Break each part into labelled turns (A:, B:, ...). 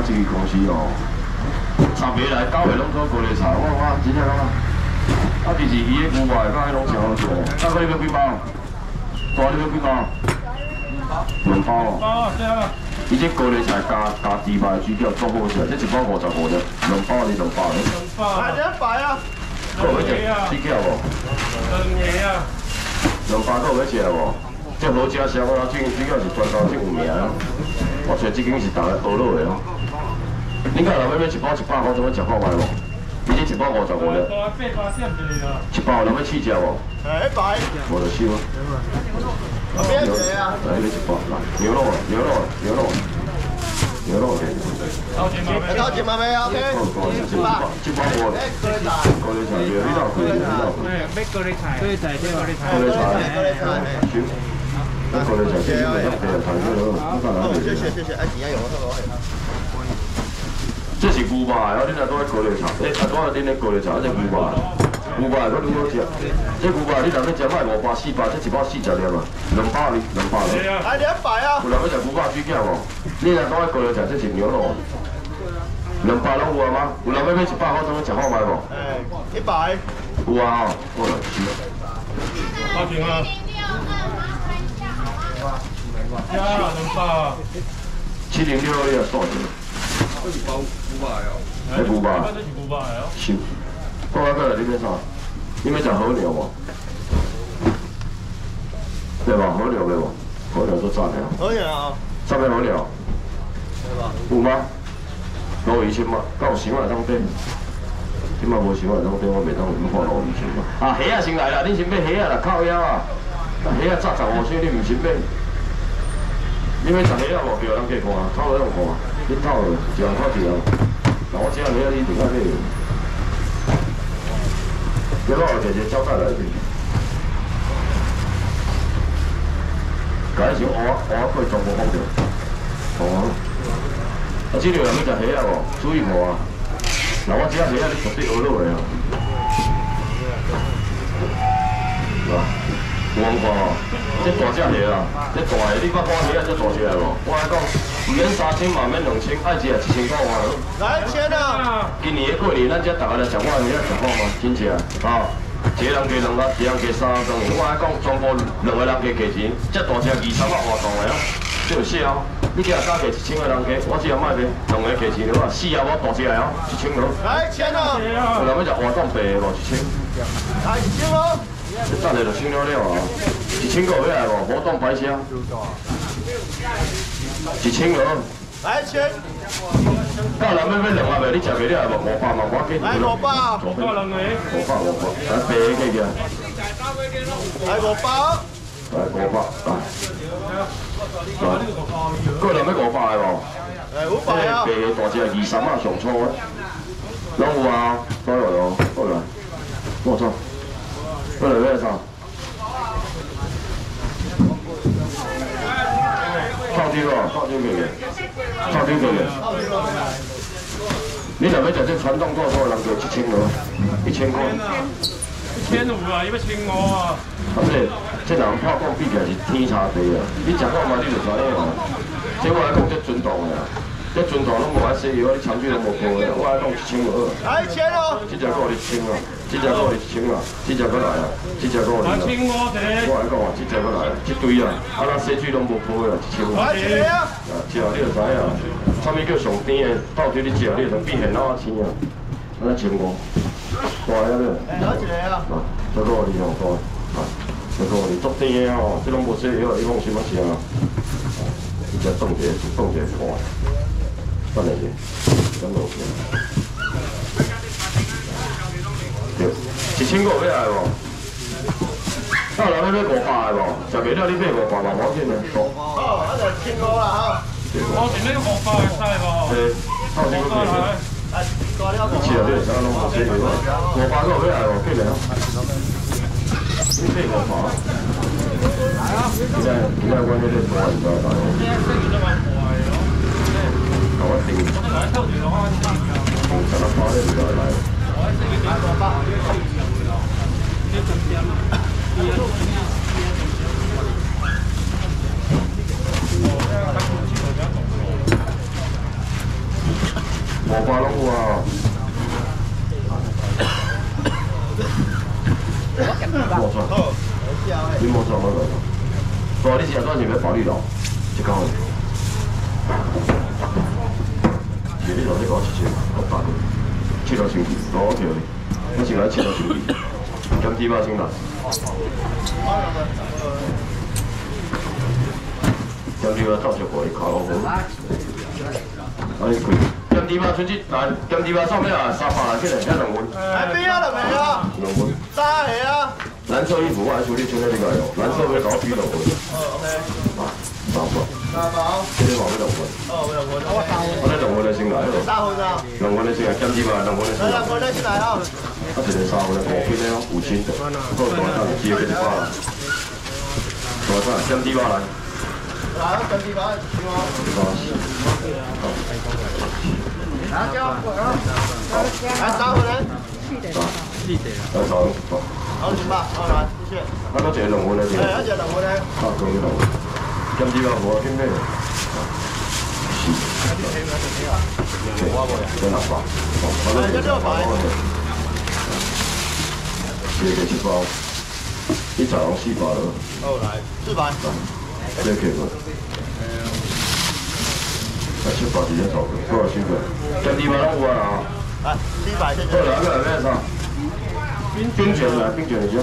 A: 这个公司哦，3月来9月拢做高丽菜，我真正讲，啊，第二鱼的牛排，甲迄拢真好做。大概你要几包？大你要几包？2包哦。包对啊。伊这高丽菜加猪排水饺足好食，这1包55了，2包你2包咧。2包。还200啊？够要食水饺无？2个啊。2包够要食无？这好食啥？我这水饺是全高这有名啊。我找这间是大家学落的哦。恁家若要1包100块，怎么食看卖无？你这1包55了。1包人要试食无？100。无就收。边谁啊？来，你1包来，牛肉给。高级吗？没有 ，OK。1包我。高丽菜，你倒可以，咩高丽菜？高丽菜，收。高丽菜，这个要给谈这个，谢谢，哎，钱有我这是牛排哦，你若做高丽菜，多少恁的高丽菜，这牛排佫愈好食。这牛排你若要食卖500、400，这1包40粒啊，2包哩，2包哩。来200啊！有人要食牛排水饺无？你若做高丽菜，这是牛肉，2包拢有啊吗？有人要100块，怎么食好卖无？100。有啊哦，好了，是。多少钱啊？2包。706你也算着。这是包牛排哦。哎，牛排。这是牛排哦。是。过来过来，你要啥？你要食好料无？对吧？好料袂无？好料都赞的啊。好料啊。啥物好料？有吗？5000吗？敢有箱啊当买？即马无箱啊当买，我袂当五花5000嘛。啊，虾啊先来啦！恁先买虾啊啦，靠腰啊！虾啊炸15箱，你唔先买？你要食虾啊无？叫人过看，套落用看，你套落一人套一人。那我这样虾你一定要买。要不我直接交代来去。介绍我可以全部放掉。哦。啊，这条人要食虾啊无？注意无啊？那我这虾你绝对学落的啊。是吧？有人看哦，这大只虾啊，这大的你捌看虾啊这大只的无？我来讲，唔免3000嘛，免2000，爱食1000块换。来签啊！今年的过年，咱这大家来食我的虾食好吗？真正啊！一个人加2个，一个人加3个，我来讲，全部2个人加价钱，这大只23啊活动的啊，这有写哦。你今日加价1000个人加，我只要卖卖2个价钱了啊，4啊我大只的哦，1000了。来签啊！有人要食活动白的无？1000。来1000咯。这等下就签了了啊！1000个要来无？活动白车。1000个。来签。到人要买2个袂？你食袂了无？500嘛，我给。来500。500人个。500。来白的计价。来500。来500，来。个人要500个无？来500啊。白的大只23啊，上粗的。拢有啊，都有咯，过来。我操！过来要啥？套丁哦，套丁给。套丁给。你若要食这传统做法，人就1000个，1000块。1500啊，伊要1500啊。啊，这人拍讲比起来是天差地啊！你食看嘛，你就知影啊。这我来讲，这纯糖的啊，这纯糖拢无爱洗药，你长久拢无过的。我来讲1000个好。来1000哦。这只够2000啊，这只够2000啊，这只够来啊，这只够来啊。我来讲啊，这只够来啊，这堆啊，啊咱洗水拢无过的，1000个。来1个啊。啊，食你就知影，啥物叫上甜的？到底你食，你就比现老啊甜啊，安尼1500。大了了。来1个啊。啊，这个你用大。啊，这个你做甜的哦，这拢无洗药，你放心啊食啊。你只冻一下看，等下去，等落去。对，1000个要来无？到人要买500个无？食袂了你买500嘛，我紧的。好，那就1000个啦哈。我是买500个使无？对，到1000个来。你吃了你就知影拢无洗药，500个要来无？过来啊！你买500。来啊！现在我这个大你知道吗？我定。30包咧就来。包拢有啊。冇错，你冇错冇错。大你是啊，当时要保利龙，一高的。是你老师讲7000，600，切到星期，我 OK 的，我先来切到星期，减猪肉先来。减猪肉到时可以烤老虎。啊，你贵。减猪肉出去，来减猪肉上面啊，300来起来，才2份。
B: 来边啊，两个啊。
A: 2份。
B: 3个啊。
A: 蓝色衣服我还处理出来这个哟，蓝色要搞2份。
B: OK。
A: 啊，3份。
B: 3包。
A: 这里放要2份。
B: 哦，2份。
A: 我这2份的先来咯。
B: 3份啊。2
A: 份的先来，减猪肉2份的先来。
B: 2份的先来啊。
A: 啊，一个3份的5斤的5000的，够大单，直接给你发了。大单减猪肉来。
B: 来，减猪肉2包。来3份的。来3份。好，10吧，好来，谢谢。
A: 那个2份的先。
B: 哎，一个2份的。
A: 啊，够2份。减猪肉无要紧咩？是。真600。哦，这600。这个7包，你早上400了。
B: 好来，400。
A: 这个无。700直接走，多少钱个？减猪肉拢有啊。
B: 来，400谢谢。
A: 好，来个来咩啥？冰卷来，冰卷一下。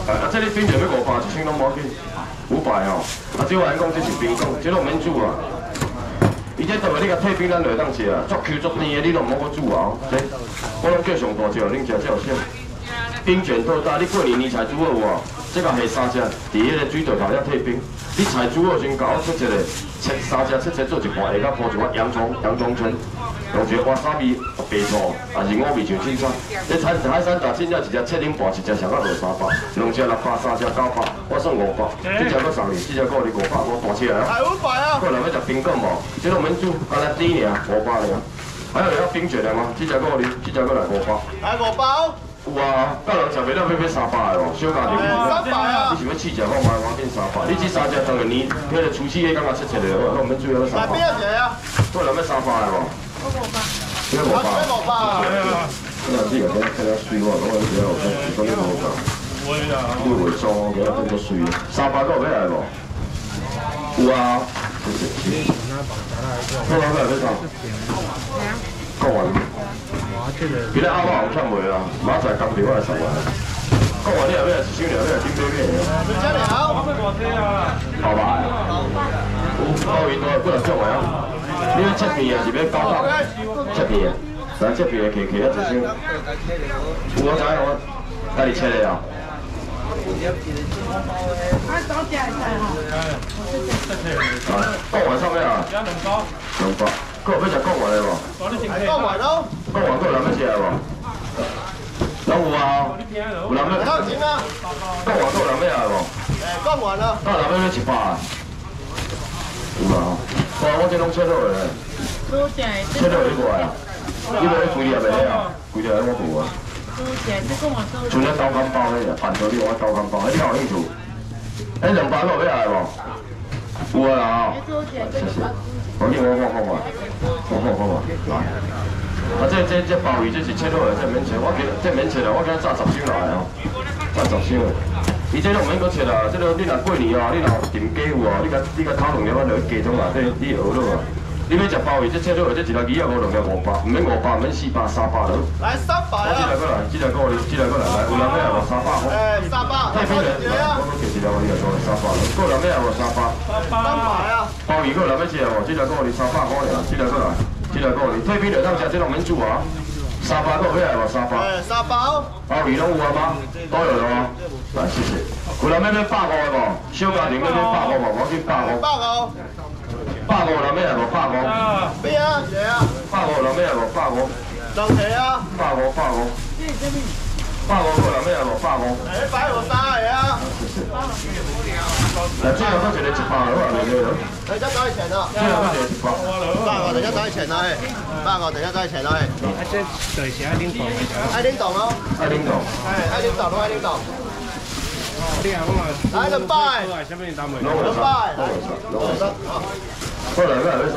A: 啊，这里冰卷要500，1000拢无要紧，500哦。啊，只有人讲这是冰冻，这拢免煮啊。伊这倒来你甲退冰，咱就会当食啊。足 Q 足甜的，你拢唔好搁煮啊。这我拢叫上大只，恁食这有啥？冰卷豆大，你过年菜煮好有无？这个下3只，伫迄个水道头遐退冰。你菜煮好先，甲我切一个，切3只，切做一半，下甲铺一块洋葱圈，用一个瓦萨比白醋，也是5味像凊彩。这海产大真正一只7点半，一只上到落300，2只600，3只900，我算500。这只搁送你，这只搁你500，我大起来啊！
B: 还500啊！
A: 过来要食冰棍无？这拢免煮，干来甜尔，500尔。还有要冰卷的吗？这只搁你，这只搁来500。
B: 来5包。
A: 有啊，到人食袂了，要300的哦，小家庭。
B: 300啊！
A: 你是要试食看卖，我变300。你这3只当然年，迄个除夕夜刚刚切的，我们主要要300。
B: 来边个啊？
A: 过来要300的无？
B: 我500。
A: 这个500。
B: 这500啊！
A: 这个这个看了水我，我比较有看，讲你500。会啊。你会装，我觉得变做水，300个要来无？有啊。谢谢。过来要啥？讲完。今日阿妈有欠袂啊，明仔载工地我来送来。讲完你后尾1箱了，你来顶买买的。
B: 2箱了。
A: 好吧。有鲍鱼多，几多种的啊？你要切片啊，是要9块？切片啊，咱切片的客啊1箱。有我知我家己切的啊。
C: 早点来哈。
A: 讲完上面啊？2包。2包。搁有要食讲完的无？
B: 讲完咯。
A: 讲完搁有人要食的无？拢有啊。有人要。
B: 还有钱啊？
A: 讲完搁有人要来无？
B: 讲完了。
A: 那人要100啊？有啊。哇，我这拢切好的咧。切好你过来啊？你要规粒也袂啊？规粒我付啊。剩了豆干包迄个，办到你我豆干包，你有兴趣？迄2包搁有要来无？有啊啦吼。谢谢。我看看嘛，来。啊，这鲍鱼这是切好的，这免切，我今这免切啦，我今炸10箱来哦，炸10箱的。伊这拢免搁切啦，这个你若过年哦，你若订鸡有哦，你甲烤2粒，我就去鸡中内底你舀落啊。你要食鲍鱼，这切好的，这1粒250，2粒500，唔免500，唔免400，300落。来300啊！这来过来，这来过来，来，有人要无300块？300。太平了，我给1粒，我你来讲300落，够人要无300？300啊！鲍鱼够人要食无？这来过来300块尔，这来过来，这来过来，退冰就当食，这拢免煮啊。300够要来无？300。3包。鲍鱼拢有啊吗？都有了吗？来，谢谢。有人要150的无？小家庭要150无？我去150。150人要来无？150。边啊？谁啊？150人要来无？150。两个啊？150。150个人要来无？150。摆我3个啊。谢谢。来，最后再一个100了，我来了。等下多少钱啊？最后再一个100。100个，等下多少钱啊？100个，等下多少钱啊？啊，这就是爱冷冻。爱冷冻哦。爱冷冻。爱冷冻，拢爱冷冻。
B: 来200，200，
A: 好来，要啥？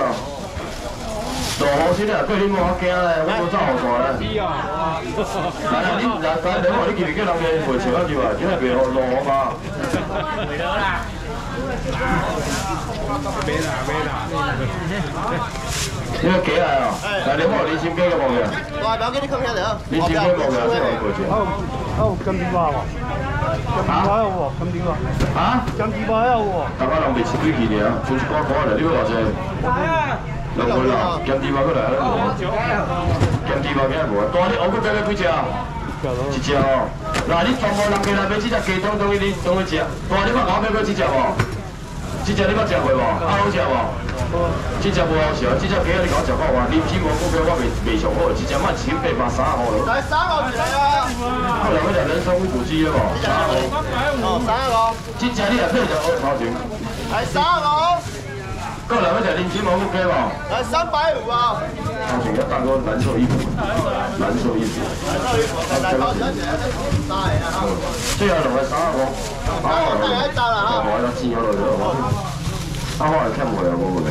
A: 大红心啊，对你无法惊咧，我无走好大咧。来，你我你记唔记人家卖笑啊？就啊，今日卖好大红嘛。卖了啦。买啦。你个鸡来哦，来你我你先鸡个冇嘅。
B: 我係俾你冚起嚟啊！
A: 你先雞冇嘅，先我過去。
D: 金點話喎？金點話有喎？金點話？
A: 嚇？
D: 金點話有喎？大
A: 家人未食幾件嘅，全是講嚟，呢個話啫。兩個啦，金點話過嚟啦，金點話幾多冇啊？多啲，我嗰邊幾隻啊？一隻哦。嗱，你全部人過來買幾隻雞湯，等你食。多啲乜我買幾隻喎？這隻你捌食過無？好食無？這隻無好食，這隻雞你講食過話，你天王股票我未上好，這隻乜1830好咯。
B: 來3個嚟啊！
A: 後來嗰隻人參股股資啊嘛，3個。這隻你係咩就好炒錢？
B: 係3個。
A: 過來嗰隻連天王股票嘛？
B: 係350啊！
A: 炒錢一單個藍色衣服，藍色衣服。
B: 大包住一隻，大啊！
A: 最後同佢3個。
B: 我第一集啦嚇。
A: 我喺度煎嗰度啫。阿媽係聽唔會啊，我會。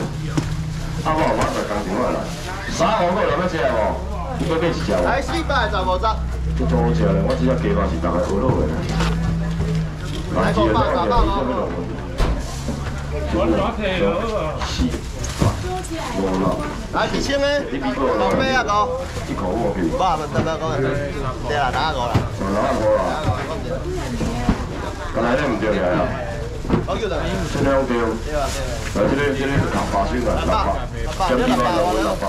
A: 阿媽馬上講電話嚟。3個嗰度有咩隻喎？應該幾時隻喎？
B: 喺415隻。
A: 都做好隻啦，我只有幾百字，大概好多嘅。
B: 嚟個800。
A: 我攞皮咯。冇啦。
B: 來幾千咧？落飛啊個。
A: 啲講我票。
B: 哇，得講人。對啦，打一個啦。
A: 打一個啦。咁係咧唔對嘅啊。
B: 我叫梁。
A: 真係好叫。嗱，呢啲合法先啊，合法。咁點啊？有冇合法？